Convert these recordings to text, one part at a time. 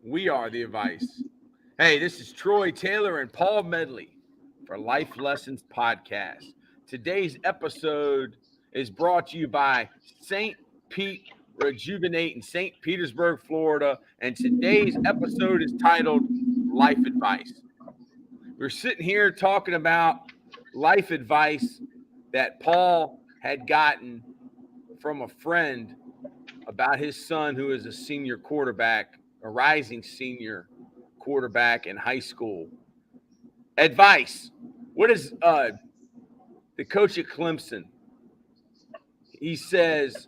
We are the advice. Hey, this is Troy Taylor and Paul Medley for Life Lessons Podcast. Today's episode is brought to you by St. Pete Rejuvenate in St. Petersburg, Florida. And today's episode is titled Life Advice. We're sitting here talking about life advice that Paul had gotten from a friend about his son, who is a senior quarterback, a rising senior quarterback in high school. Advice. What is the coach at Clemson? He says,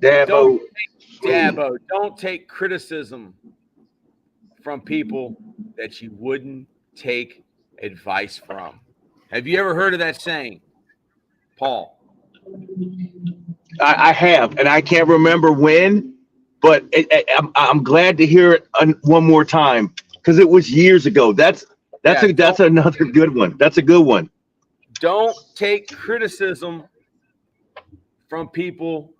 Dabo. don't take criticism from people that you wouldn't take advice from. Have you ever heard of that saying, Paul? I have, and I can't remember when, but I'm glad to hear it one more time because it was years ago. That's another good one. That's a good one. Don't take criticism from people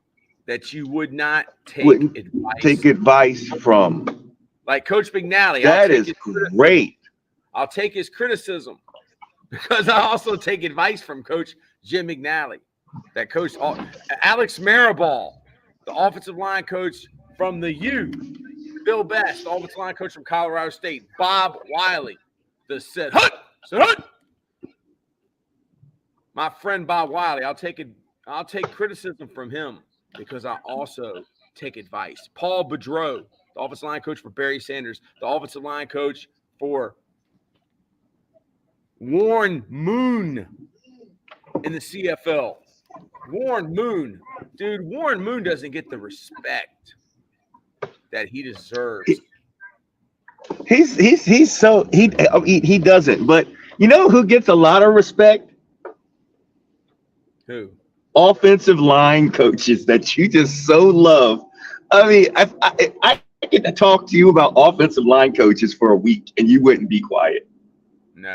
that you would not take advice from. Like Coach McNally. That is great. I'll take his criticism because I also take advice from Coach Jim McNally. That coach, Alex Mariball, the offensive line coach from the U. Bill Best, the offensive line coach from Colorado State. Bob Wiley, the said hut. My friend Bob Wiley, I'll take criticism from him because I also take advice. Paul Boudreau, the offensive line coach for Barry Sanders, the offensive line coach for Warren Moon in the CFL. Warren Moon, dude, Warren Moon doesn't get the respect that he deserves. He doesn't. But you know who gets a lot of respect? Who? Offensive line coaches that you just so love. I mean, I get to talk to you about offensive line coaches for a week, and you wouldn't be quiet. No.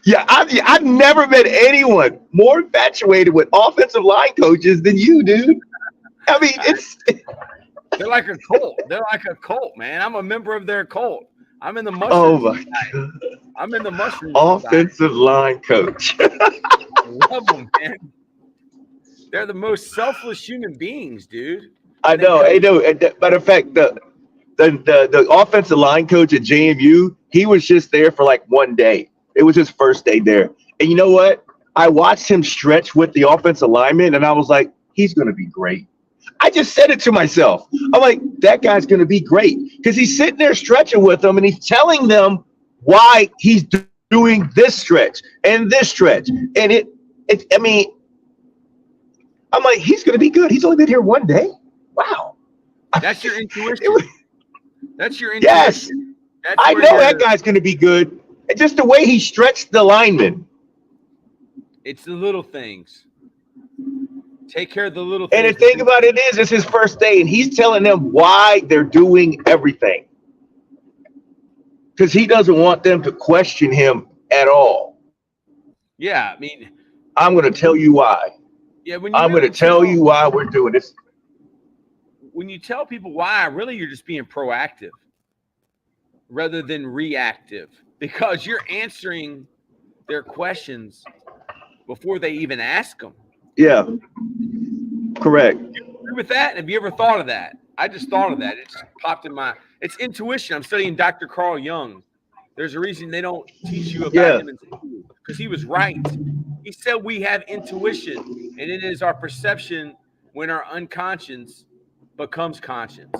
Yeah, I've never met anyone more infatuated with offensive line coaches than you, dude. I mean, they're like a cult. They're like a cult, man. I'm a member of their cult. I'm in the mushroom. Oh my God. I'm in the mushroom. Offensive line coach. I love them, man. They're the most selfless human beings, dude. I know. Matter of fact, the offensive line coach at JMU, he was just there for like one day. It was his first day there. And you know what? I watched him stretch with the offensive lineman, and I was like, he's going to be great. I just said it to myself. I'm like, that guy's going to be great because he's sitting there stretching with them, and he's telling them why he's doing this stretch and this stretch. And I'm like, he's going to be good. He's only been here one day. Wow. That's your intuition. That's your intuition. Yes. I know that guy's going to be good. And just the way he stretched the lineman. It's the little things. Take care of the little things. And the thing about it is, it's his first day, and he's telling them why they're doing everything. Because he doesn't want them to question him at all. Yeah, I mean, I'm going to tell you why. Yeah, I'm going to tell you why we're doing this. When you tell people why, really you're just being proactive rather than reactive because you're answering their questions before they even ask them. Yeah, correct. You agree with that? Have you ever thought of that? I just thought of that. It just popped in it's intuition. I'm studying Dr. Carl Jung. There's a reason they don't teach you about him in school because he was right. He said we have intuition, and it is our perception when our unconscious becomes conscious.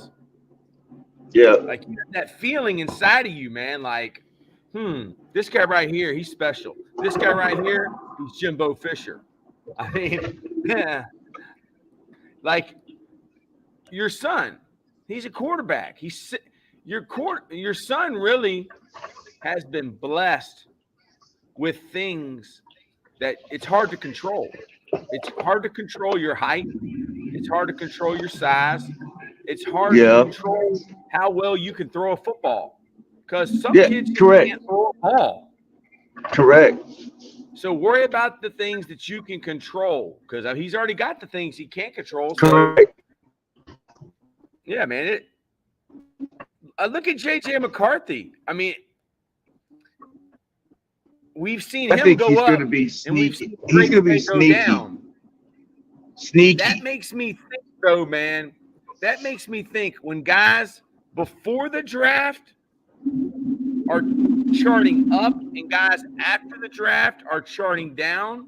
Yeah. Like you have that feeling inside of you, man, like, this guy right here, he's special. This guy right here, he's Jimbo Fisher. I mean, yeah. Like your son, he's a quarterback. Your son really has been blessed with things that it's hard to control. It's hard to control your height. It's hard to control your size. It's hard to control how well you can throw a football because some kids can't throw a ball. Correct. So worry about the things that you can control because he's already got the things he can't control. So, correct. yeah, man. Look at J.J. McCarthy. I mean, we've seen I him think go he's up, going to be and we've sneaky. seen He's going to be Green Bay go sneaky. down. Sneaky. That makes me think, though, man. That makes me think when guys before the draft are charting up and guys after the draft are charting down,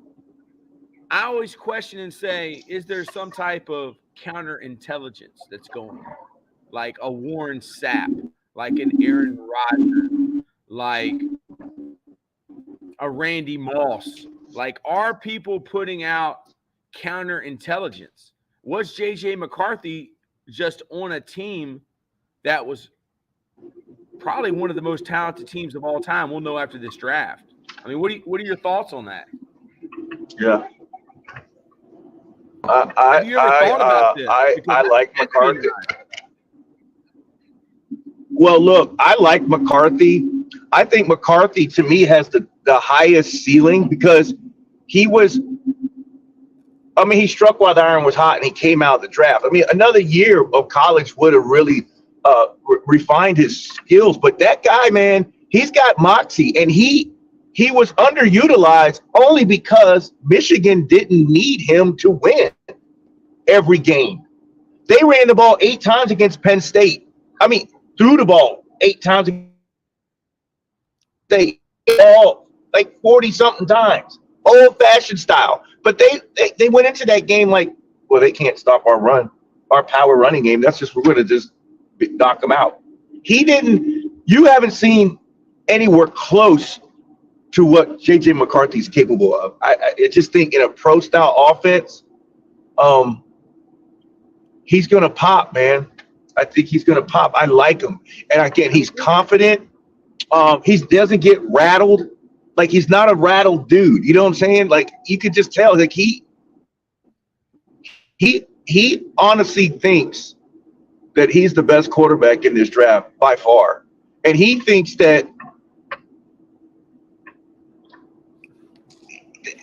I always question and say, is there some type of counterintelligence that's going on? Like a Warren Sapp, like an Aaron Rodgers, like a Randy Moss. Like, are people putting out counterintelligence? Was J.J. McCarthy just on a team that was probably one of the most talented teams of all time? We'll know after this draft. I mean, what are your thoughts on that? Yeah. Have you ever thought about this? I like McCarthy. Well, look, I like McCarthy. I think McCarthy, to me, has the highest ceiling because he struck while the iron was hot and he came out of the draft. I mean, another year of college would have really refined his skills. But that guy, man, he's got moxie, and he was underutilized only because Michigan didn't need him to win every game. They ran the ball 8 times against Penn State. I mean, threw the ball 8 times against Penn State, all like 40-something times, old-fashioned style. But they went into that game like, well, they can't stop our run, our power running game. That's just, we're going to just knock them out. You haven't seen anywhere close to what J.J. McCarthy's capable of. I just think in a pro-style offense, he's going to pop, man. I think he's going to pop. I like him. And again, he's confident. He doesn't get rattled. Like, he's not a rattled dude. You know what I'm saying? Like, you could just tell, like, he honestly thinks that he's the best quarterback in this draft by far. And he thinks that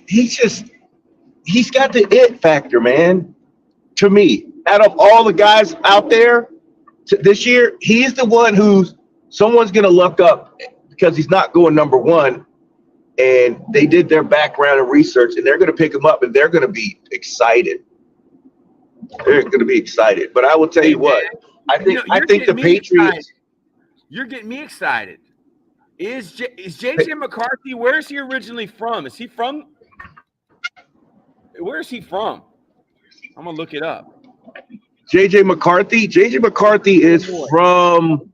he's got the it factor, man. To me, out of all the guys out there this year, he's the one who's someone's going to look up because he's not going number one. And they did their background and research, and they're going to pick him up, and they're going to be excited. They're going to be excited. But I will tell you what, I think the Patriots. Excited. You're getting me excited. Is J.J. McCarthy? Where is he originally from? Is he from? Where is he from? I'm gonna look it up. J.J. McCarthy. J.J. McCarthy is from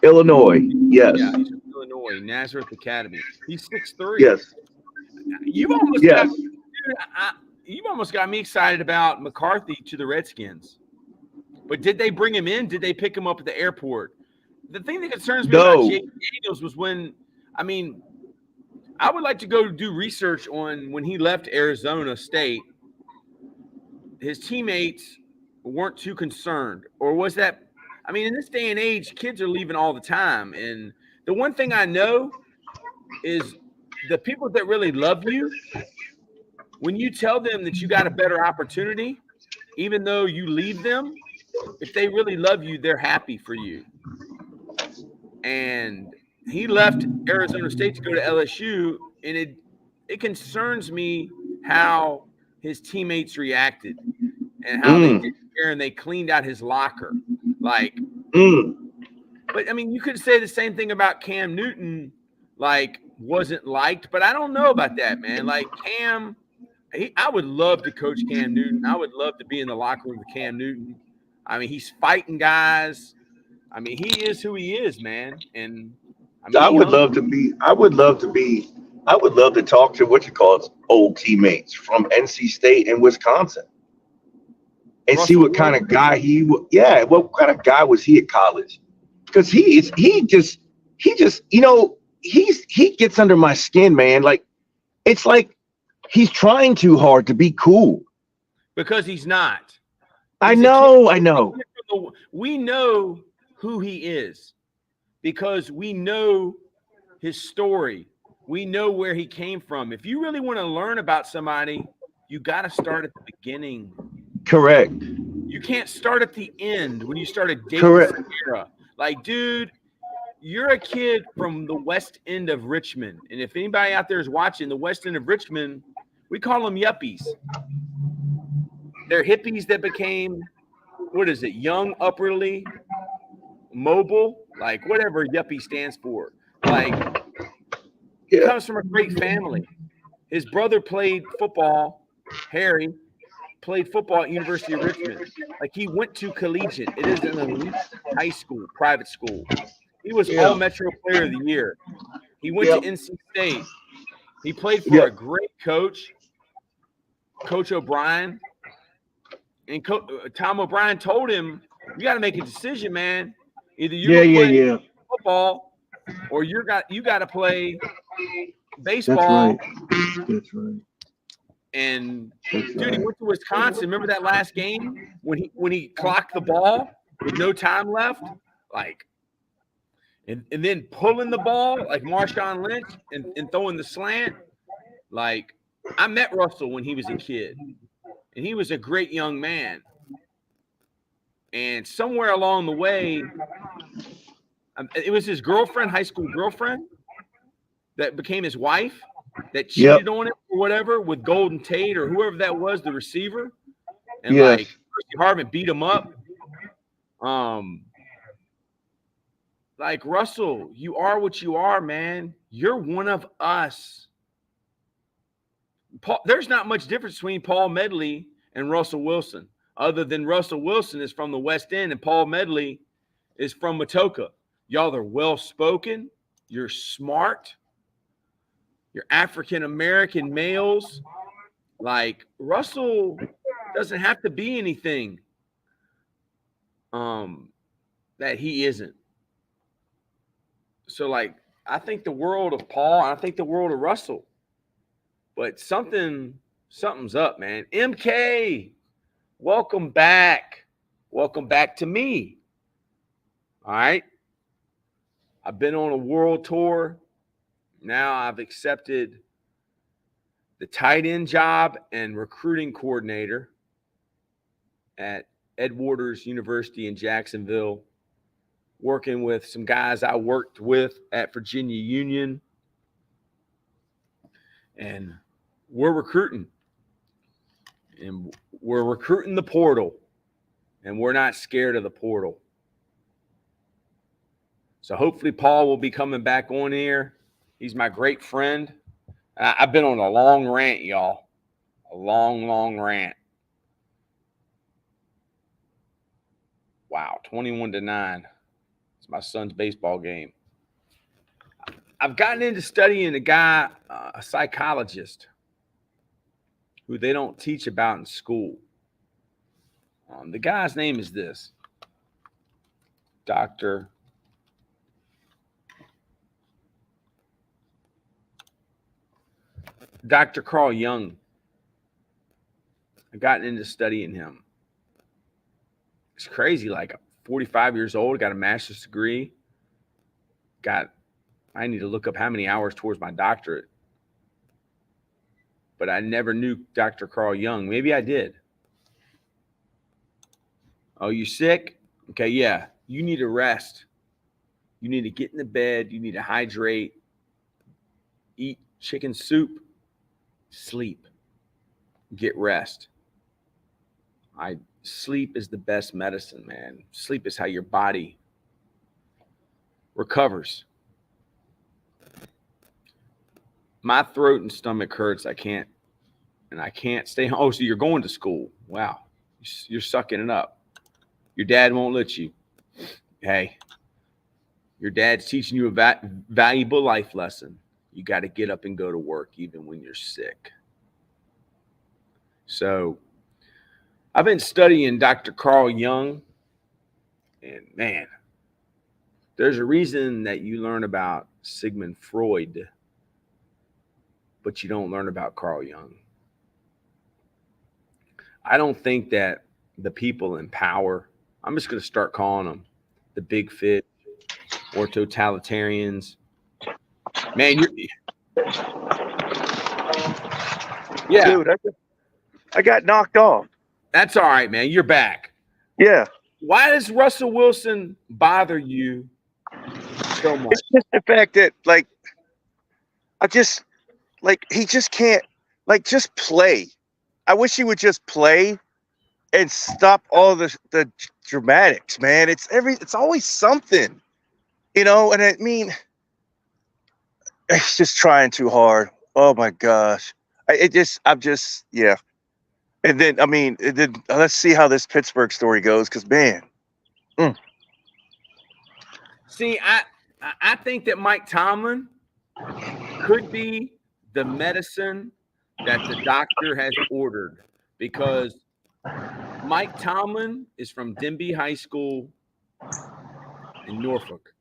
Illinois. Yes. Yeah, he's from Illinois, Nazareth Academy. He's 6'3". Yes. You've almost got me excited about McCarthy to the Redskins. But did they bring him in? Did they pick him up at the airport? The thing that concerns me about Jake Daniels was I would like to go do research on when he left Arizona State. His teammates weren't too concerned, or was that? I mean, in this day and age, kids are leaving all the time, and the one thing I know is the people that really love you, when you tell them that you got a better opportunity, even though you leave them, if they really love you, they're happy for you. And he left Arizona State to go to LSU, and it concerns me how his teammates reacted and how they did there, and they cleaned out his locker. Like, but I mean, you could say the same thing about Cam Newton, like, wasn't liked, but I don't know about that, man. Like, Cam, I would love to coach Cam Newton. I would love to be in the locker room with Cam Newton. I mean, he's fighting guys. I mean, he is who he is, man. And I would love to talk to old teammates from NC State and Wisconsin and see what kind of guy what kind of guy was he at college? Because he just he gets under my skin, man. Like, it's like he's trying too hard to be cool. Because he's not. I know. We know who he is because we know his story. We know where he came from. If you really want to learn about somebody, you got to start at the beginning. Correct. You can't start at the end when you started dating Correct. Sarah. Like, dude, you're a kid from the west end of Richmond. And if anybody out there is watching the west end of Richmond, we call them yuppies. They're hippies that became, what is it, young, upwardly mobile, like whatever yuppie stands for. Like, he comes from a great family. His brother played football. Harry played football at University of Richmond. Like, he went to collegiate. It is an elite high school, private school. He was all Metro Player of the Year. He went to NC State. He played for a great coach, Coach O'Brien. And Tom O'Brien told him, you got to make a decision, man. Either you're going to play football or you got to play baseball. That's right. And dude, he went to Wisconsin. Remember that last game when he clocked the ball with no time left? Like, and then pulling the ball like Marshawn Lynch and throwing the slant. Like, I met Russell when he was a kid, and he was a great young man. And somewhere along the way, it was his girlfriend, high school girlfriend, that became his wife, that cheated on him or whatever with Golden Tate or whoever that was, the receiver. And like, Percy Harvin beat him up. Like, Russell, you are what you are, man. You're one of us. There's not much difference between Paul Medley and Russell Wilson, other than Russell Wilson is from the West End and Paul Medley is from Matoka. Y'all are well-spoken. You're smart. You're African-American males. Like, Russell doesn't have to be anything that he isn't. So, like, I think the world of Paul, and I think the world of Russell. But something's up, man. MK, welcome back. Welcome back to me. All right. I've been on a world tour. Now I've accepted the tight end job and recruiting coordinator at Ed Waters University in Jacksonville, working with some guys I worked with at Virginia Union. And we're recruiting. And we're recruiting the portal. And we're not scared of the portal. So hopefully Paul will be coming back on here. He's my great friend. I've been on a long rant, y'all. A long, long rant. Wow, 21-9. It's my son's baseball game. I've gotten into studying a guy, a psychologist, who they don't teach about in school. The guy's name is this, Dr. Carl Jung. I've gotten into studying him. It's crazy. Like, 45 years old, got a master's degree, I need to look up how many hours towards my doctorate. But I never knew Dr. Carl Jung. Maybe I did. Oh, you sick? Okay, yeah. You need to rest. You need to get in the bed. You need to hydrate. Eat chicken soup. Sleep. Get rest. Sleep is the best medicine, man. Sleep is how your body recovers. My throat and stomach hurts. I can't stay home. Oh, so you're going to school. Wow. You're sucking it up. Your dad won't let you. Hey, your dad's teaching you a valuable life lesson. You got to get up and go to work even when you're sick. So I've been studying Dr. Carl Jung, and man, there's a reason that you learn about Sigmund Freud, but you don't learn about Carl Jung. I don't think that the people in power, I'm just going to start calling them the big fish or totalitarians. Man, Dude, I got knocked off. That's all right, man. You're back. Yeah. Why does Russell Wilson bother you so much? It's just the fact that he just can't just play. I wish he would just play and stop all the dramatics, man. It's always something, and I mean, it's just trying too hard. Oh my gosh. Yeah. And then, let's see how this Pittsburgh story goes. Cause man, See, I think that Mike Tomlin could be the medicine that the doctor has ordered, because Mike Tomlin is from Denby High School in Norfolk.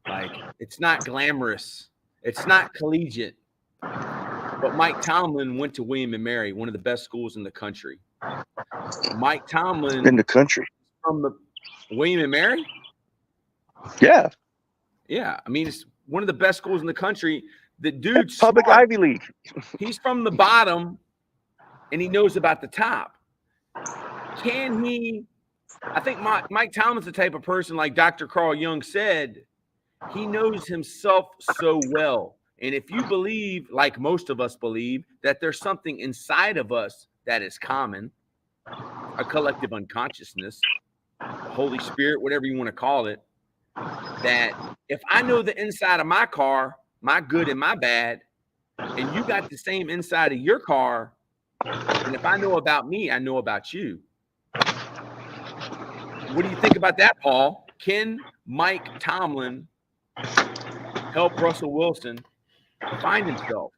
Like, it's not glamorous. It's not collegiate. But Mike Tomlin went to William and Mary, one of the best schools in the country. Mike Tomlin in the country. From the William and Mary? Yeah. Yeah. I mean, it's one of the best schools in the country. The dude's public smart. Ivy League. He's from the bottom and he knows about the top. Can he? I think Mike Tomlin's the type of person, like Dr. Carl Jung said, he knows himself so well. And if you believe, like most of us believe, that there's something inside of us that is common, a collective unconsciousness, the Holy Spirit, whatever you want to call it, that if I know the inside of my car, my good and my bad, and you got the same inside of your car, and if I know about me, I know about you. What do you think about that, Paul? Can Mike Tomlin help Russell Wilson find himself?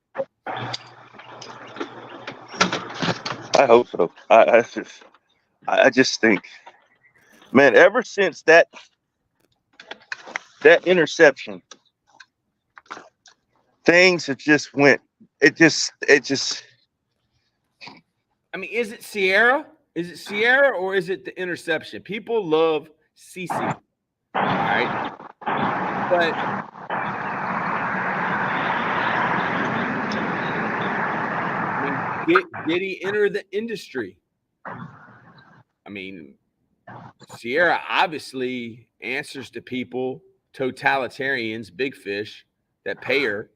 I hope so. I just think, man, ever since that interception, things have just went. It just. I mean, is it Sierra? Is it Sierra or is it the interception? People love CeCe, all right? But I mean, did he enter the industry? I mean, Sierra obviously answers to people, totalitarians, big fish that pay her.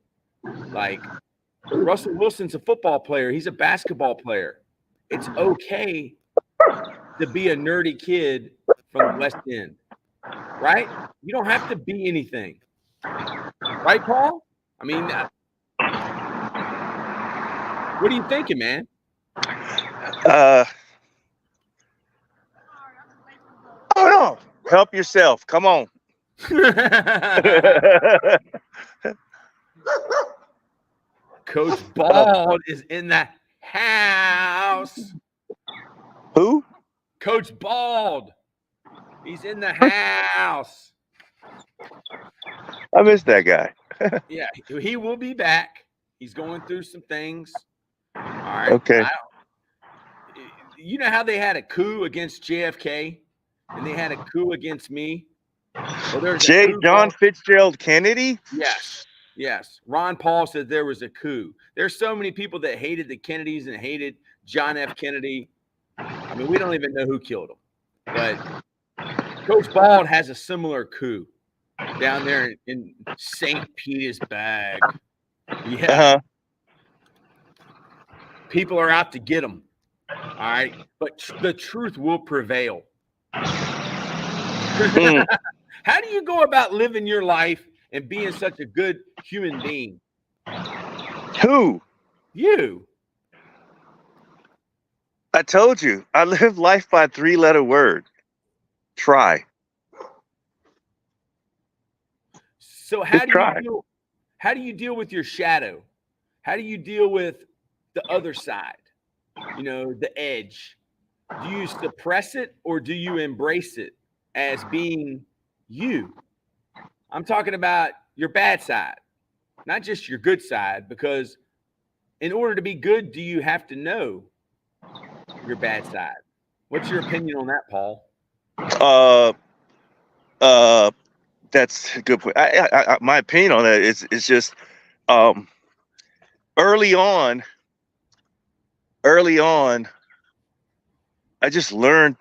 Like, Russell Wilson's a football player. He's a basketball player. It's okay to be a nerdy kid from the West End, right? You don't have to be anything. Right, Paul? I mean, what are you thinking, man? Oh, no. Help yourself. Come on. Coach Bald is in the house. Who? Coach Bald. He's in the house. I miss that guy. Yeah, he will be back. He's going through some things. All right. Okay. You know how they had a coup against JFK and they had a coup against me? Well, John Fitzgerald Kennedy? Yes. Ron Paul said there was a coup. There's so many people that hated the Kennedys and hated John F. Kennedy. I mean, we don't even know who killed him. But Coach Bald has a similar coup down there in St. Petersburg. Yeah. Uh-huh. People are out to get him. All right. But the truth will prevail. How do you go about living your life and being such a good human being? Who? You. I told you. I live life by a 3-letter word. Try. So how do you deal with your shadow? How do you deal with the other side? You know, the edge. Do you suppress it or do you embrace it as being you? I'm talking about your bad side, not just your good side, because in order to be good, do you have to know your bad side? What's your opinion on that, Paul? That's a good point. My opinion on that is just early on, I just learned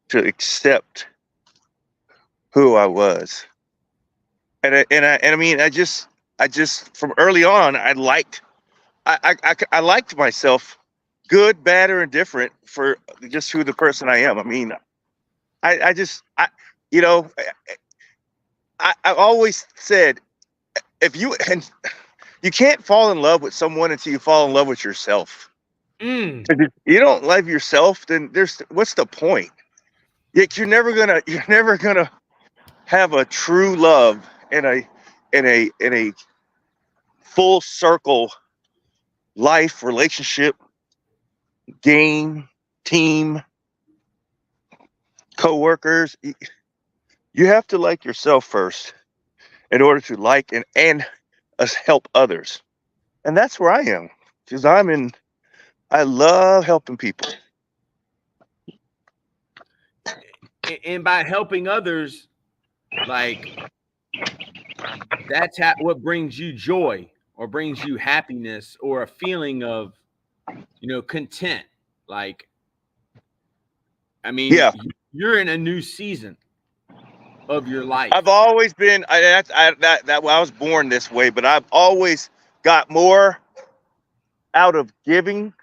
to accept who I was. And I mean, I just from early on, I liked myself, good, bad, or indifferent, for just who the person I am. I mean, I just, you know, I always said, if you, and you can't fall in love with someone until you fall in love with yourself. Mm. If you don't love yourself, then what's the point? You're never gonna have a true love in a full circle life, relationship, game, team, co-workers. You have to like yourself first in order to like and help others. And that's where I am, because I love helping people. And by helping others, like, that's what brings you joy or brings you happiness or a feeling of, content. Like, I mean, Yeah. you're in a new season of your life. I've always been, I was born this way, but I've always got more out of giving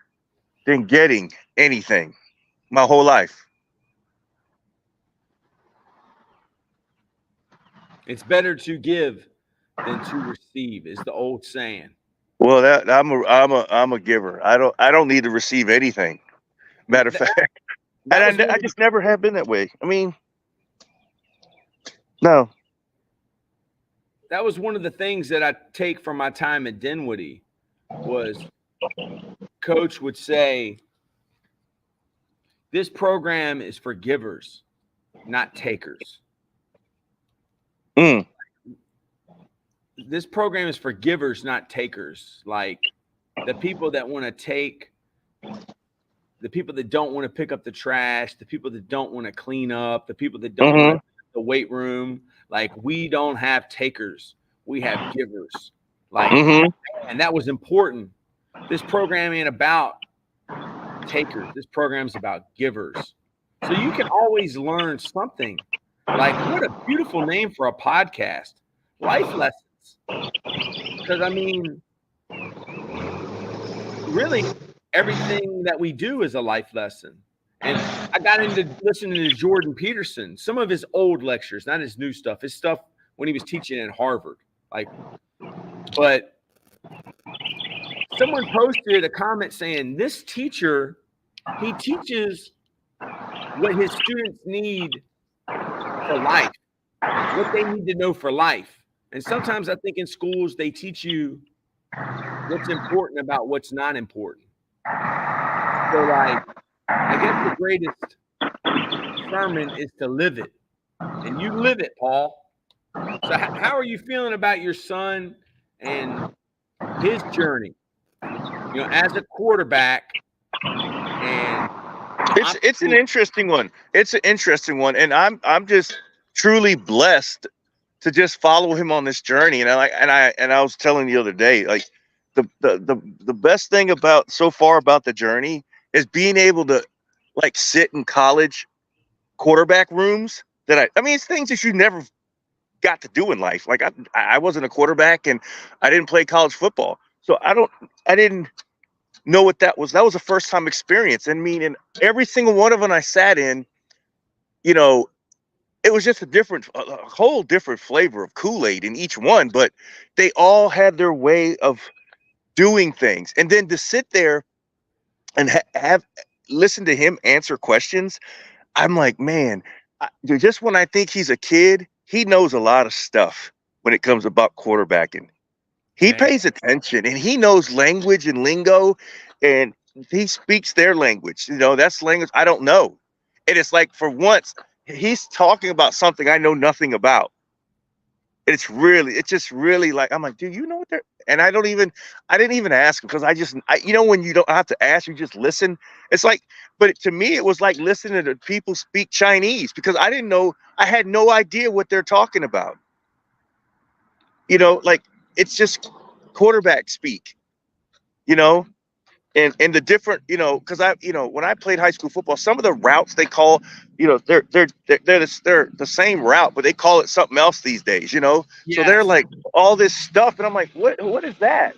than getting anything my whole life. It's better to give than to receive, is the old saying. Well, that I'm a giver. I don't need to receive anything. Matter of fact, and I just never have been that way. I mean, no. That was one of the things that I take from my time at Dinwiddie, was Coach would say, this program is for givers, not takers. Mm. This program is for givers, not takers. Like, the people that want to take, the people that don't want to pick up the trash, the people that don't want to clean up, the people that don't want to the weight room. Like, we don't have takers. We have givers. Like, and that was important. This program ain't about takers. This program's about givers. So you can always learn something. Like, what a beautiful name for a podcast. Life lessons. Because, I mean, really, everything that we do is a life lesson. And I got into listening to Jordan Peterson, some of his old lectures, not his new stuff, his stuff when he was teaching at Harvard. Like, but someone posted a comment saying, this teacher, he teaches what his students need for life, what they need to know for life. And sometimes I think in schools, they teach you what's important about what's not important. So, like, I guess the greatest sermon is to live it. And you live it, Paul. So how are you feeling about your son and his journey, as a quarterback? And it's an interesting one. It's an interesting one. And I'm just truly blessed to just follow him on this journey. And I was telling the other day, like, the best thing about so far about the journey is being able to, like, sit in college quarterback rooms that I mean, it's things that you never got to do in life. Like, I wasn't a quarterback and I didn't play college football. So I didn't know what that was. That was a first time experience. And and every single one of them I sat in, it was just a whole different flavor of Kool-Aid in each one, but they all had their way of doing things. And then to sit there and listen to him answer questions, I'm like, man, just when I think he's a kid, he knows a lot of stuff when it comes about quarterbacking. He pays attention and he knows language and lingo, and he speaks their language. That's language I don't know. And it's like, for once, he's talking about something I know nothing about. It's just really like, I'm like, dude, you know what they're, and I didn't even ask him, because when you don't have to ask, you just listen. It's like, but to me, it was like listening to people speak Chinese, because I didn't know, I had no idea what they're talking about. Like, it's just quarterback speak, and the different, because when I played high school football, some of the routes they call, they're the same route, but they call it something else these days, So they're Yes. like all this stuff, and I'm like, what is that?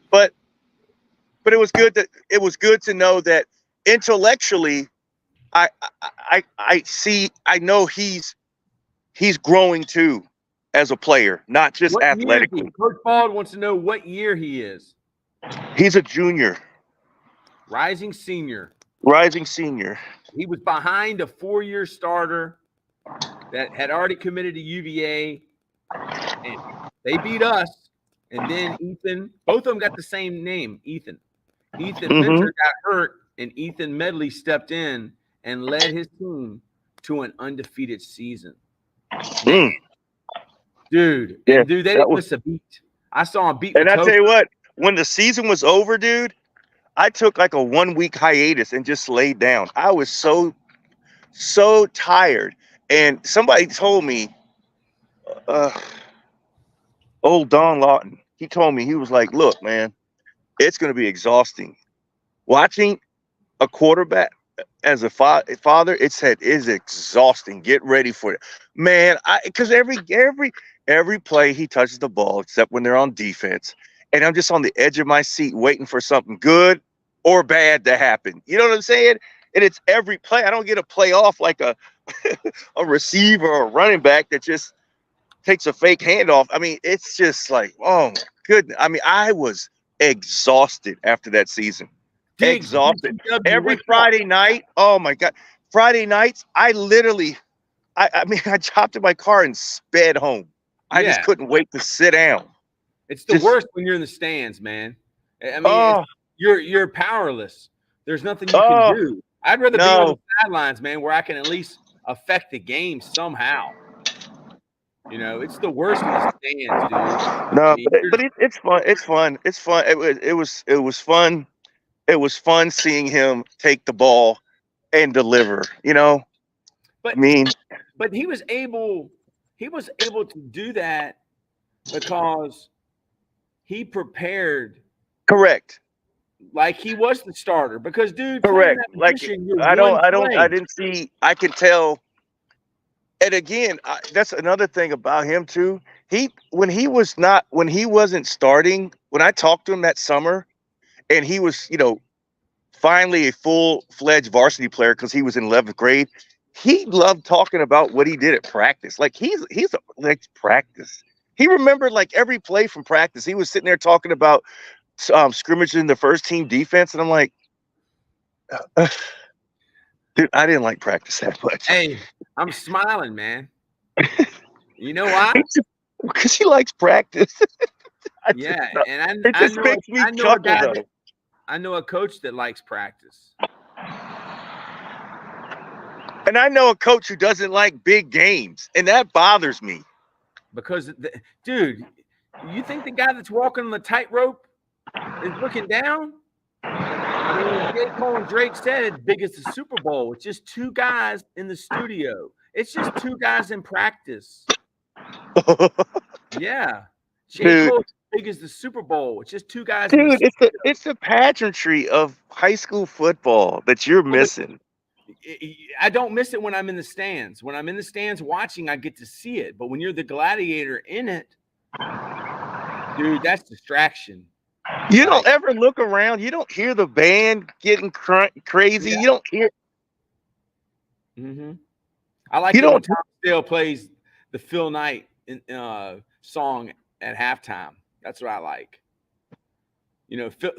But it was good to know that intellectually, I know he's growing too as a player, not just What year is athletically. he? Coach Bald wants to know what year he is. He's a junior. Rising senior. He was behind a 4-year starter that had already committed to UVA, and they beat us. And then Ethan, both of them got the same name, Ethan. Ethan Minter got hurt, and Ethan Medley stepped in and led his team to an undefeated season. Man, dude, Yeah, they didn't miss a beat. I saw him beat. And I tell you what, when the season was over, dude, I took like a 1-week hiatus and just laid down. I was so tired. And somebody told me, old Don Lawton, he told me, he was like, look, man, it's going to be exhausting. Watching a quarterback as a father, it's exhausting. Get ready for it. Man, because every play he touches the ball, except when they're on defense, and I'm just on the edge of my seat waiting for something good or bad to happen. You know what I'm saying? And it's every play. I don't get a play off like a receiver or a running back that just takes a fake handoff. I mean, it's just like, oh my goodness. I mean, I was exhausted after that season. Exhausted. Every Friday night, oh my God. Friday nights, I literally, I hopped in my car and sped home. I just couldn't wait to sit down. It's the worst when you're in the stands, man. I mean, you're powerless. There's nothing you can do. I'd rather be on the sidelines, man, where I can at least affect the game somehow. It's the worst in the stands, dude. No, but it's fun. It's fun. It's fun. It was fun. It was fun seeing him take the ball and deliver. But he was able to do that because he prepared. Correct. Like he was the starter. Because, dude, correct. Like I didn't see. I could tell. And again, that's another thing about him too. When he wasn't starting, when I talked to him that summer, and he was, finally a full-fledged varsity player because he was in 11th grade, he loved talking about what he did at practice. Like he's like practice. He remembered like every play from practice. He was sitting there talking about scrimmaging the first team defense, and I'm like, dude, I didn't like practice that much. Hey, I'm smiling, man. You know why? Because he likes practice. Yeah, and it just makes me chuckle. I know a coach that likes practice. And I know a coach who doesn't like big games, and that bothers me. Because, dude, you think the guy that's walking on the tightrope is looking down? I mean, J. Cole and Drake said, big as the Super Bowl. It's just 2 guys in the studio. It's just 2 guys in practice. Yeah. J. Cole, big as the Super Bowl. It's just 2 guys. Dude, it's the pageantry of high school football that you're missing. I don't miss it when I'm in the stands. When I'm in the stands watching, I get to see it. But when you're the gladiator in it, dude, that's distraction. You don't ever look around. You don't hear the band getting crazy. Yeah. You don't hear. Mm-hmm. I like it when Tom Dale plays the Phil Knight song at halftime. That's what I like.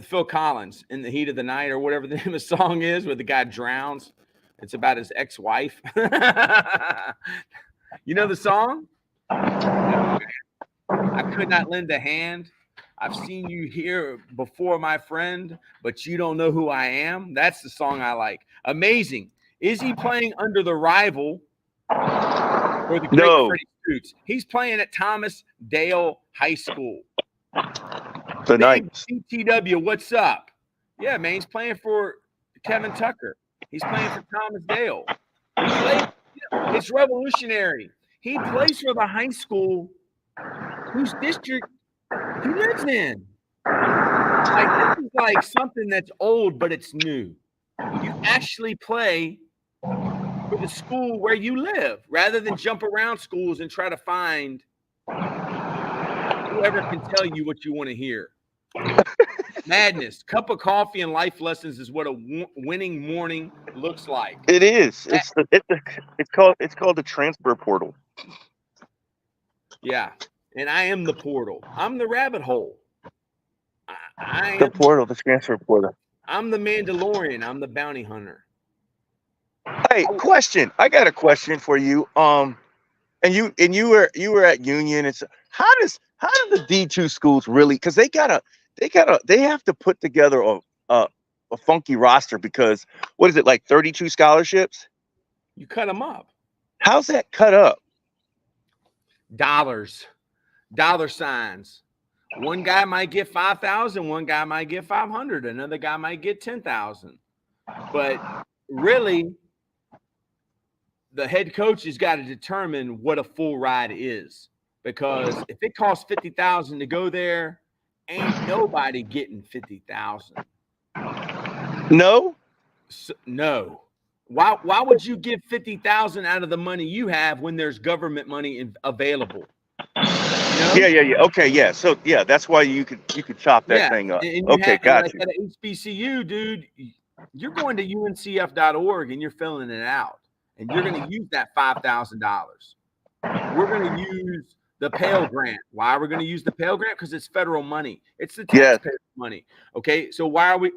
Phil Collins, In the Heat of the Night, or whatever the name of the song is, where the guy drowns. It's about his ex-wife. You know the song? I could not lend a hand. I've seen you here before, my friend, but you don't know who I am. That's the song I like. Amazing. Is he playing under the rival or the great Freddie Scoots? He's playing at Thomas Dale High School. The night. CTW, what's up? Yeah, man, he's playing for Kevin Tucker. He's playing for Thomas Dale. It's revolutionary. He plays for the high school whose district he lives in. Like this is like something that's old, but it's new. You actually play for the school where you live rather than jump around schools and try to find whoever can tell you what you want to hear. Madness. Cup of coffee and life lessons is what a winning morning looks like. It is. It's called the transfer portal. Yeah. And I am the portal. I'm the rabbit hole. The portal, the transfer portal. I'm the Mandalorian. I'm the bounty hunter. Hey, question. I got a question for you. And you were at Union. It's how do the D2 schools really? Because they have to put together a funky roster because what is it like 32 scholarships? You cut them up. How's that cut up? Dollars, dollar signs. One guy might get 5,000. One guy might get 500. Another guy might get 10,000. But really, the head coach has got to determine what a full ride is, because if it costs 50,000 to go there, ain't nobody getting 50,000. No. No. Why would you give 50,000 out of the money you have when there's government money available? You know? Yeah. Okay, yeah. So yeah, that's why you could chop that thing up. Okay, got you. At HBCU, dude, you're going to uncf.org and you're filling it out, and you're going to use that $5,000. We're going to use the Pell Grant. Why are we going to use the Pell Grant? Because it's federal money. It's the taxpayer money. Okay, so why are we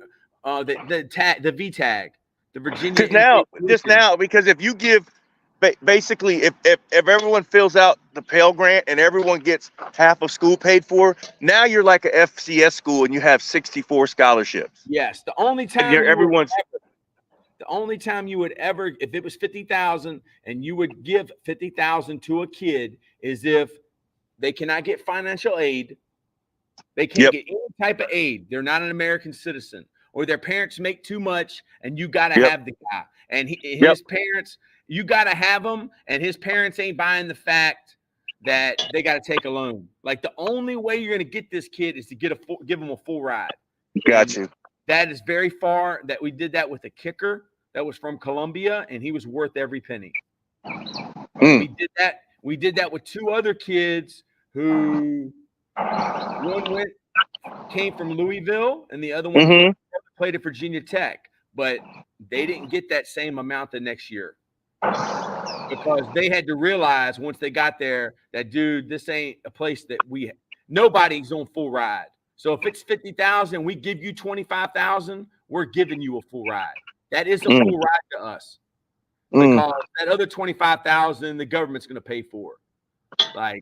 the VTAG, the Virginia? Because if you give basically if everyone fills out the Pell Grant and everyone gets half of school paid for, now you're like a FCS school and you have 64 scholarships. Yes, the only time you would ever, if it was 50,000 and you would give 50,000 to a kid, is if they cannot get financial aid, they can't get any type of aid, they're not an American citizen, or their parents make too much, and you got to have the guy, and his parents, you got to have him, and his parents ain't buying the fact that they got to take a loan. Like, the only way you're going to get this kid is to give him a full ride. Got you. That is very far. That we did that with a kicker that was from Columbia, and he was worth every penny. We did that with two other kids who one came from Louisville and the other one played at Virginia Tech, but they didn't get that same amount the next year because they had to realize once they got there that, dude, this ain't a place that nobody's on full ride. So if it's 50,000, we give you 25,000, we're giving you a full ride. That is a full ride to us. Because that other 25,000, the government's going to pay for. Like,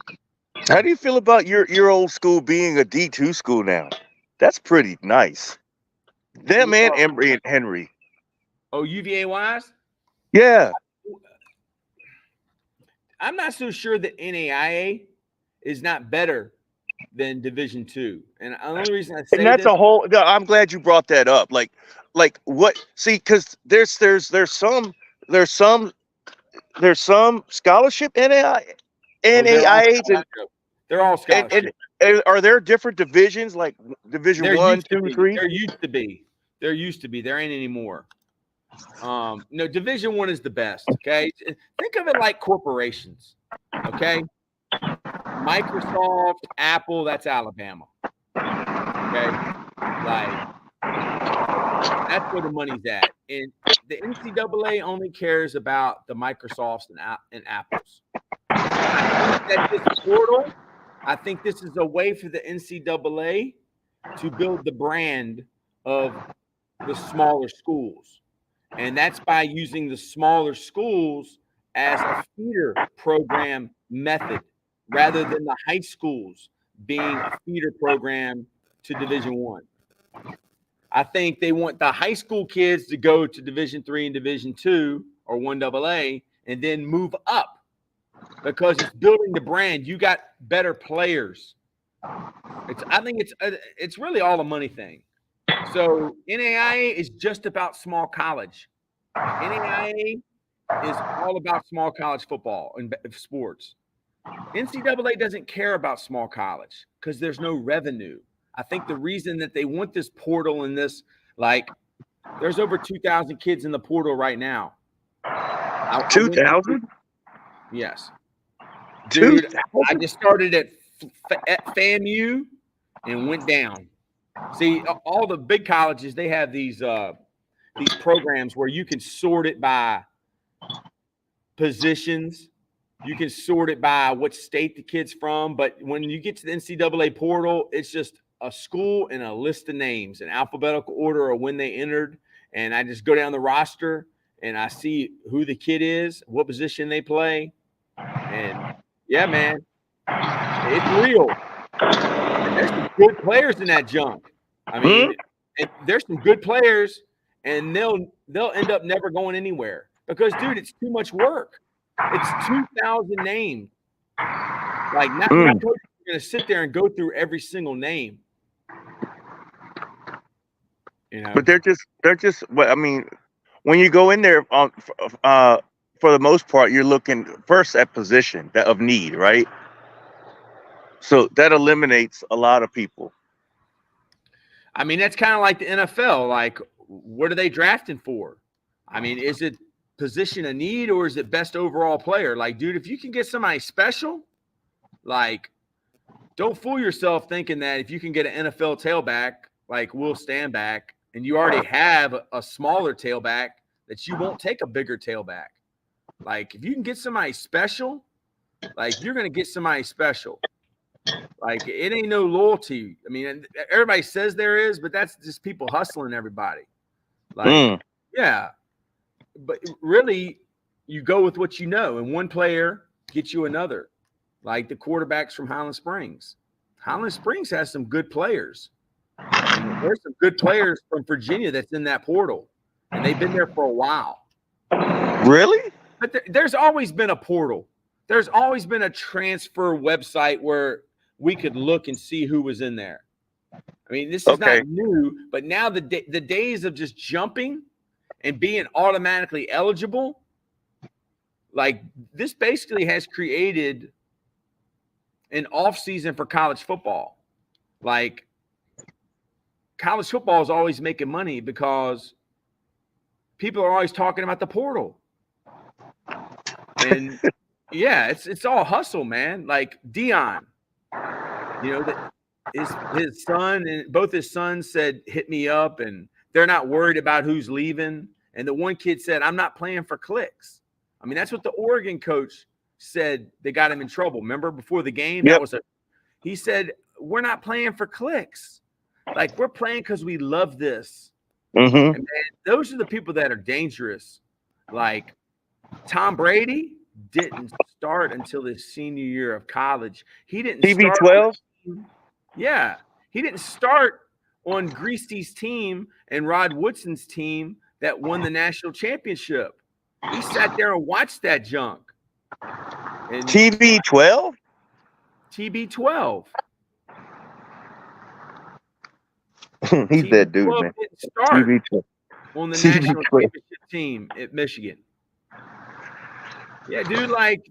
how do you feel about your old school being a D2 school now? That's pretty nice. Them and Emory and Henry. Oh, UVA wise? Yeah. I'm not so sure that NAIA is not better than Division II, and the only reason I say and that's I'm glad you brought that up. Like what? See, because there's some scholarship NAIAs, they're all scholarships. And are there different divisions like Division 1, 2, 3? There used to be. There ain't anymore. No, Division 1 is the best. Okay, think of it like corporations. Okay. Microsoft, Apple, that's Alabama. Okay, like that's where the money's at. And the NCAA only cares about the Microsofts and Apples. I think that this portal, I think this is a way for the NCAA to build the brand of the smaller schools. And that's by using the smaller schools as a feeder program method, rather than the high schools being a feeder program to Division I. I think they want the high school kids to go to Division III and Division II or 1AA and then move up because it's building the brand. You got better players. I think it's really all a money thing. So NAIA is just about small college. NAIA is all about small college football and sports. NCAA doesn't care about small college because there's no revenue. I think the reason that they want this portal and this, like, there's over 2,000 kids in the portal right now. 2,000? Yes. Dude, 2,000? I just started at FAMU and went down. See, all the big colleges, they have these programs where you can sort it by positions. You can sort it by what state the kid's from. But when you get to the NCAA portal, it's just a school and a list of names in alphabetical order or when they entered. And I just go down the roster and I see who the kid is, what position they play. And yeah, man, it's real. And there's some good players in that junk. I mean, there's some good players, and they'll end up never going anywhere because, dude, it's too much work. It's 2,000 names. Like, not coaches are going to sit there and go through every single name. You know? But they're just. I mean, when you go in there, for the most part, you're looking first at position of need, right? So that eliminates a lot of people. I mean, that's kind of like the NFL. Like, what are they drafting for? I mean, is it position of need or is it best overall player? Like, dude, if you can get somebody special, like, don't fool yourself thinking that if you can get an NFL tailback like Will Stanback and you already have a smaller tailback, that you won't take a bigger tailback. Like, if you can get somebody special, like, you're going to get somebody special. Like, it ain't no loyalty. I mean, everybody says there is, but that's just people hustling everybody. Like, yeah. But really, you go with what you know, and one player gets you another. Like the quarterbacks from Highland Springs. Highland Springs has some good players. And there's some good players from Virginia that's in that portal, and they've been there for a while. Really? But there's always been a portal. There's always been a transfer website where we could look and see who was in there. I mean, this is not new, but now the days of just jumping and being automatically eligible, like, this basically has created an off season for college football. Like, college football is always making money because people are always talking about the portal. And yeah, it's all hustle, man. Like Dion, you know, that his son and both his sons said, hit me up, and they're not worried about who's leaving. And the one kid said, I'm not playing for clicks. I mean, that's what the Oregon coach said. They got him in trouble. Remember before the game? Yep. He said, we're not playing for clicks. Like, we're playing because we love this. Mm-hmm. And man, those are the people that are dangerous. Like Tom Brady didn't start until his senior year of college. He didn't TB12? Yeah. He didn't start on Greasy's team and Rod Woodson's team that won the national championship. He sat there and watched that junk. And TB12? TB12. He's that dude, man. Didn't start TB12. on the national championship team at Michigan. Yeah, dude, like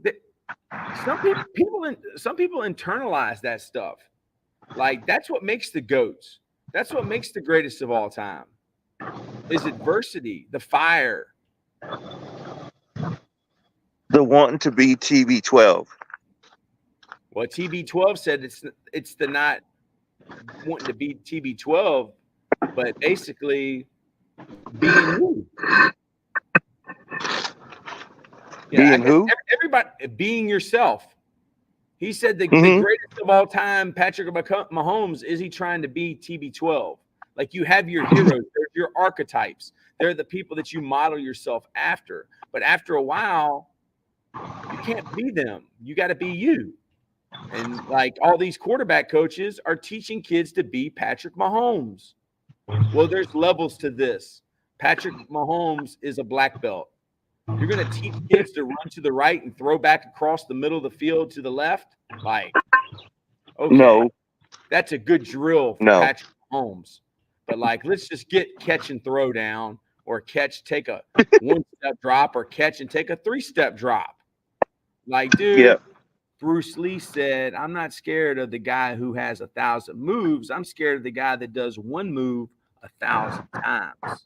some people internalize that stuff. Like, that's what makes the GOATs. That's what makes the greatest of all time. Is adversity, the fire. The wanting to be TB12. Well, TB12 said it's the not wanting to be TB12, but basically being who? Being who? Everybody being yourself. He said the greatest of all time, Patrick Mahomes, is he trying to be TB12? Like, you have your heroes, they're your archetypes. They're the people that you model yourself after. But after a while, you can't be them. You got to be you. And like, all these quarterback coaches are teaching kids to be Patrick Mahomes. Well, there's levels to this. Patrick Mahomes is a black belt. You're going to teach kids to run to the right and throw back across the middle of the field to the left? Like, okay, no, that's a good drill for Patrick Mahomes. But like, let's just get catch and throw down, or take a 1-step drop, or catch and take a 3-step drop. Like, dude, Bruce Lee said, I'm not scared of the guy who has 1,000 moves. I'm scared of the guy that does one move 1,000 times.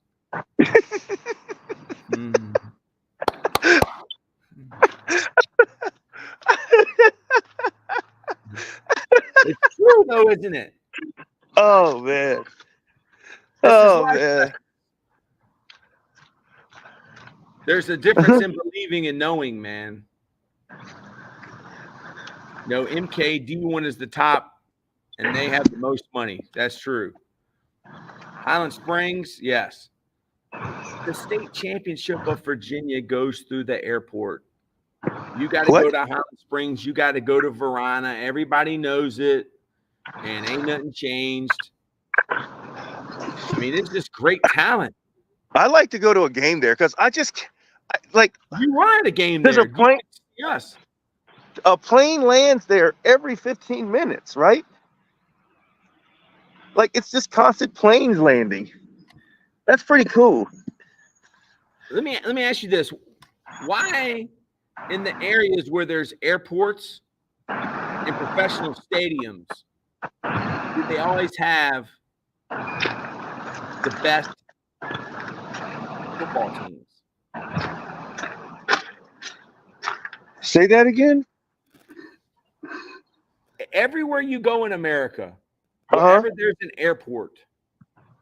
Mm. It's true, though, isn't it? Oh man. This is Oh life. man. There's a difference in believing and knowing, man. No, MKD1 is the top, and they have the most money. That's true. Highland Springs, yes. The state championship of Virginia goes through the airport. You got to go to Highland Springs. You got to go to Verona. Everybody knows it, and ain't nothing changed. I mean, it's just great talent. I like to go to a game there because like. You were at a game There's there. a plane. Yes. A plane lands there every 15 minutes, right? Like it's just constant planes landing. That's pretty cool. Let me ask you this: why, in the areas where there's airports and professional stadiums, do they always have the best football teams? Say that again. Everywhere you go in America, wherever there's an airport,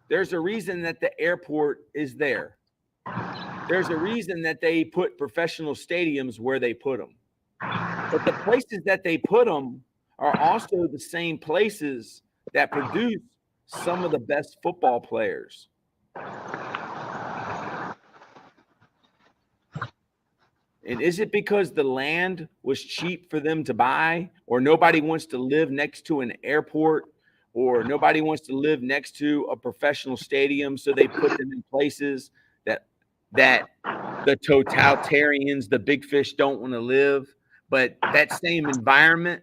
there's a reason that the airport is there. There's a reason that they put professional stadiums where they put them. But the places that they put them are also the same places that produce some of the best football players. And is it because the land was cheap for them to buy, or nobody wants to live next to an airport, or nobody wants to live next to a professional stadium, so they put them in places that the totalitarians, the big fish, don't want to live? But that same environment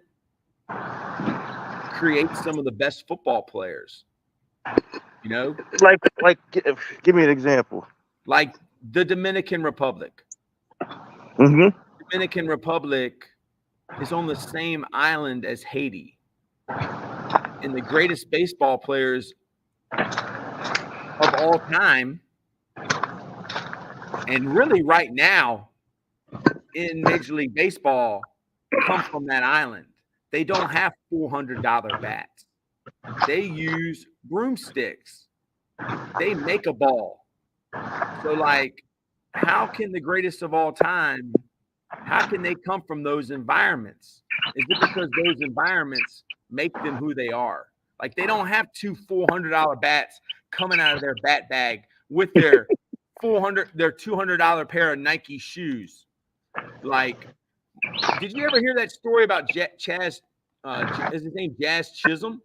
creates some of the best football players. You know, like give me an example. Like the Dominican Republic. Mm-hmm. Dominican Republic is on the same island as Haiti. And the greatest baseball players of all time, and really right now in Major League Baseball, come from that island. They don't have $400 bats. They use broomsticks. They make a ball. So, like, how can the greatest of all time, how can they come from those environments? Is it because those environments make them who they are? Like, they don't have two $400 bats coming out of their bat bag with their $200 pair of Nike shoes. Like, did you ever hear that story about Chaz? Is his name Jazz Chisholm?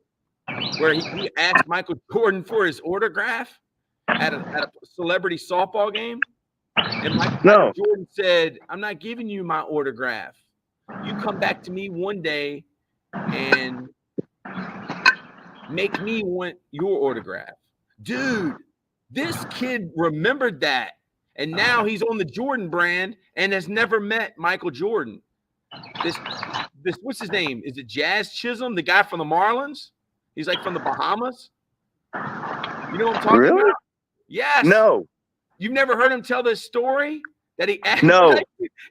Where he asked Michael Jordan for his autograph at a celebrity softball game? And Michael Jordan said, I'm not giving you my autograph. You come back to me one day and make me want your autograph. Dude, this kid remembered that. And now he's on the Jordan brand and has never met Michael Jordan. This what's his name? Is it Jazz Chisholm, the guy from the Marlins? He's like from the Bahamas. You know what I'm talking about? Yes. No. You've never heard him tell this story? That he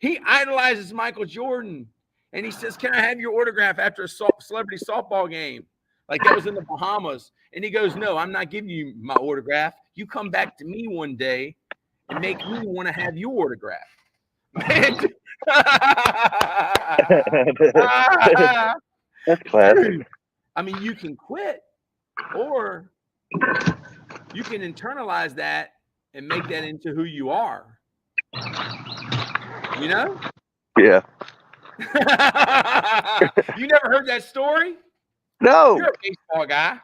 he idolizes Michael Jordan. And he says, can I have your autograph after a celebrity softball game? Like that was in the Bahamas. And he goes, no, I'm not giving you my autograph. You come back to me one day and make me want to have your autograph. Man. That's classic. I mean, you can quit or you can internalize that and make that into who you are. You know? Yeah. You never heard that story? No. You're a baseball guy.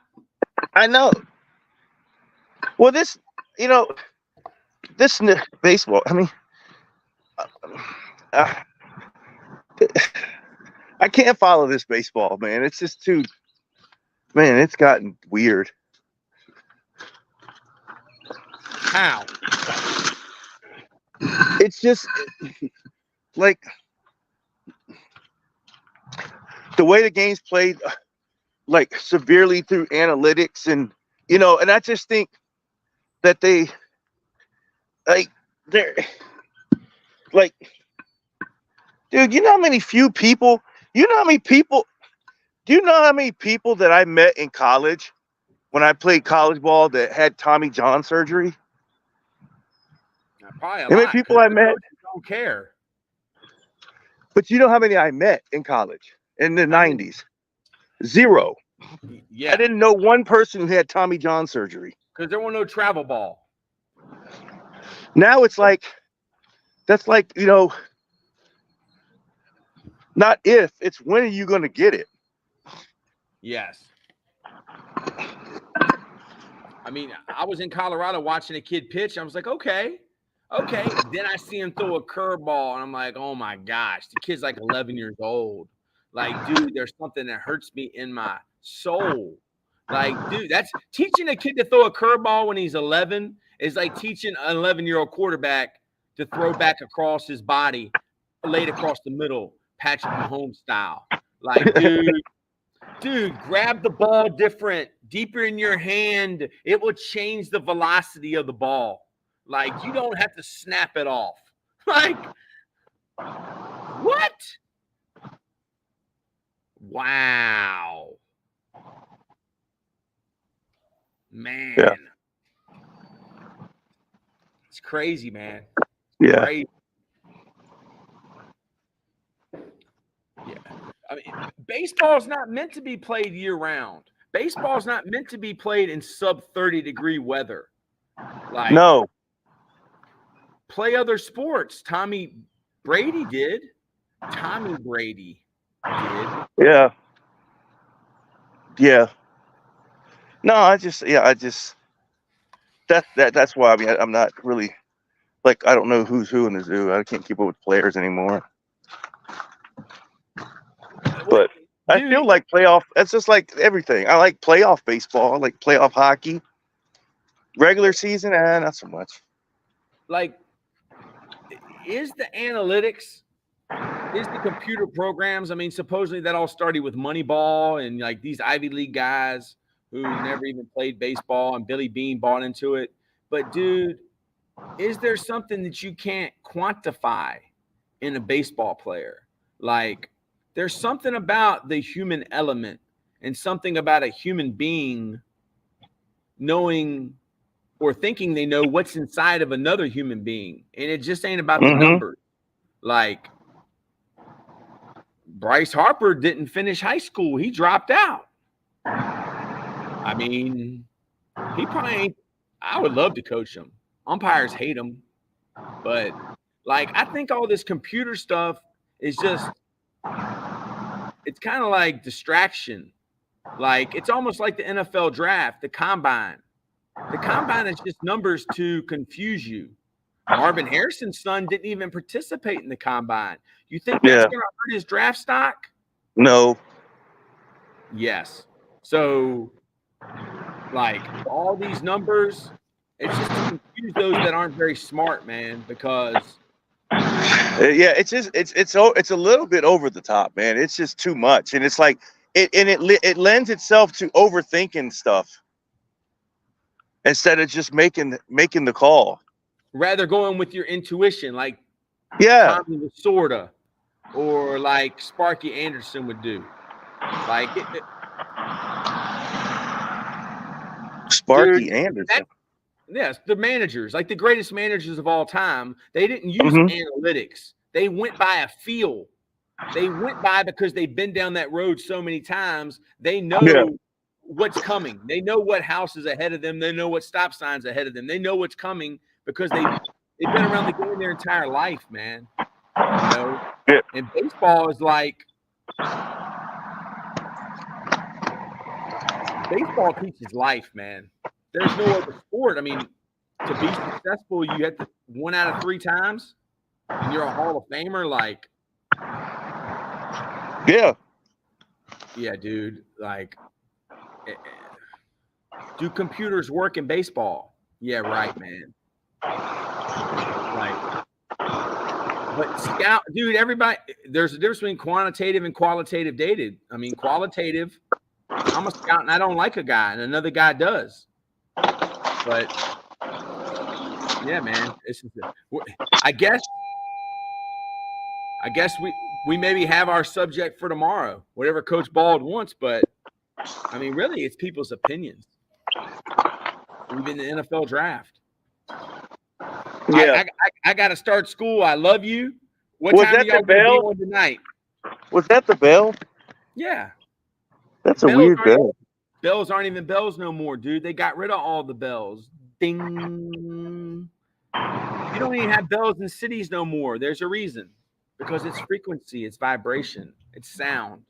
I know. Well, this baseball, I mean, I can't follow this baseball, man. It's just it's gotten weird. How? It's just like the way the game's played, like severely through analytics, and and I just think that they're like, dude, you know how many people that I met in college when I played college ball that had Tommy John surgery? Probably a How many lot, people 'cause I the met? coaches don't care. But you know how many I met in college in the How many? 90s? Zero. I Yeah, didn't know one person who had Tommy John surgery. because there was no travel ball. Now it's like, that's like, not if, it's when are you going to get it? Yes. I mean, I was in Colorado watching a kid pitch. I was like, okay. Then I see him throw a curveball, and I'm like, oh my gosh, the kid's like 11 years old. Like, dude, there's something that hurts me in my soul. Like, dude, that's teaching a kid to throw a curveball when he's 11 is like teaching an 11-year-old quarterback to throw back across his body, laid across the middle, Patrick Mahomes style. Like, dude, grab the ball different, deeper in your hand. It will change the velocity of the ball. Like, you don't have to snap it off. Like, what? Wow. Man. Yeah. It's crazy, man. Yeah. Crazy. Yeah. I mean, baseball's not meant to be played year-round. Baseball's not meant to be played in sub-30-degree weather. Like, No. play other sports. Tommy Brady did. Tommy Brady did. Yeah. Yeah. No, that's why, I mean, I'm not really, like, I don't know who's who in the zoo. I can't keep up with players anymore. But I feel like playoff, that's just like everything. I like playoff baseball. I like playoff hockey. Regular season, not so much. Like, is the analytics, is the computer programs, I mean, supposedly that all started with Moneyball and like these Ivy League guys who never even played baseball, and Billy Bean bought into it. But dude, is there something that you can't quantify in a baseball player? Like, there's something about the human element and something about a human being knowing or thinking they know what's inside of another human being. And it just ain't about the numbers. Like, Bryce Harper didn't finish high school. He dropped out. I mean, he probably ain't. I would love to coach him. Umpires hate him. But, like, I think all this computer stuff is just, it's kind of like distraction. Like, it's almost like the NFL draft, the combine. The combine is just numbers to confuse you. Marvin Harrison's son didn't even participate in the combine. You think that's going to hurt his draft stock? No. Yes. So, like, all these numbers, it's just to confuse those that aren't very smart, man, because yeah, it's just it's a little bit over the top, man. It's just too much, and it's like it lends itself to overthinking stuff instead of just making the call. Rather going with your intuition, like Tommy Lasorda or like Sparky Anderson would do. Like Sparky Anderson. Yes, the managers, like the greatest managers of all time, they didn't use analytics. They went by a feel. They went by because they've been down that road so many times. They know what's coming. They know what house is ahead of them. They know what stop signs ahead of them. They know what's coming because they've been around the game their entire life, man. You know? Yeah. And baseball is like, baseball teaches life, man. There's no other sport. I mean, to be successful, you have to 1 out of 3 times, and you're a Hall of Famer. Like, yeah, dude. Like, do computers work in baseball? Yeah, right, man. Like, But scout, dude, everybody, there's a difference between quantitative and qualitative data. I mean, qualitative, I'm a scout and I don't like a guy, and another guy does. But yeah, man, I guess we maybe have our subject for tomorrow, whatever Coach Bald wants. But I mean, really, it's people's opinions. Even the NFL draft. Yeah. I got to start school. I love you. What Was time that do y'all the bell? be on tonight? Was that the bell? Yeah. That's a Bells weird aren't- bell. Bells aren't even bells no more, dude. They got rid of all the bells. Ding. You don't even have bells in cities no more. There's a reason. Because it's frequency, it's vibration, it's sound.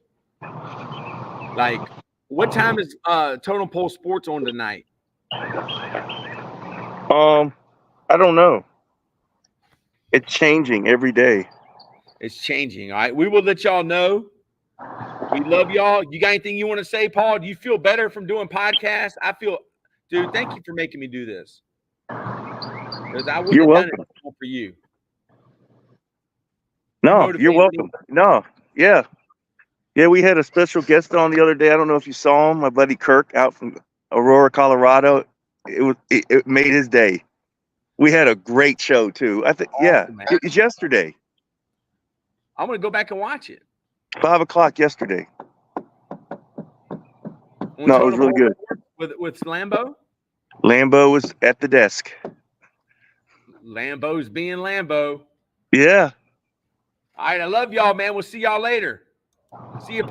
Like, what time is Totem Pole Sports on tonight? I don't know. It's changing every day. It's changing. All right. We will let y'all know. We love y'all. You got anything you want to say, Paul? Do you feel better from doing podcasts? I feel, dude, thank you for making me do this. Because I wouldn't You're have done welcome. it for you. No, motivate you're me. welcome. No, yeah. Yeah, we had a special guest on the other day. I don't know if you saw him, my buddy Kirk out from Aurora, Colorado. It made his day. We had a great show too. I think Awesome, man. it was yesterday. I'm going to go back and watch it. 5:00 yesterday. On No, it was Totem really Pole good. Sports with Lambo. Lambo was at the desk. Lambo's being Lambo. Yeah. All right. I love y'all, man. We'll see y'all later. See you.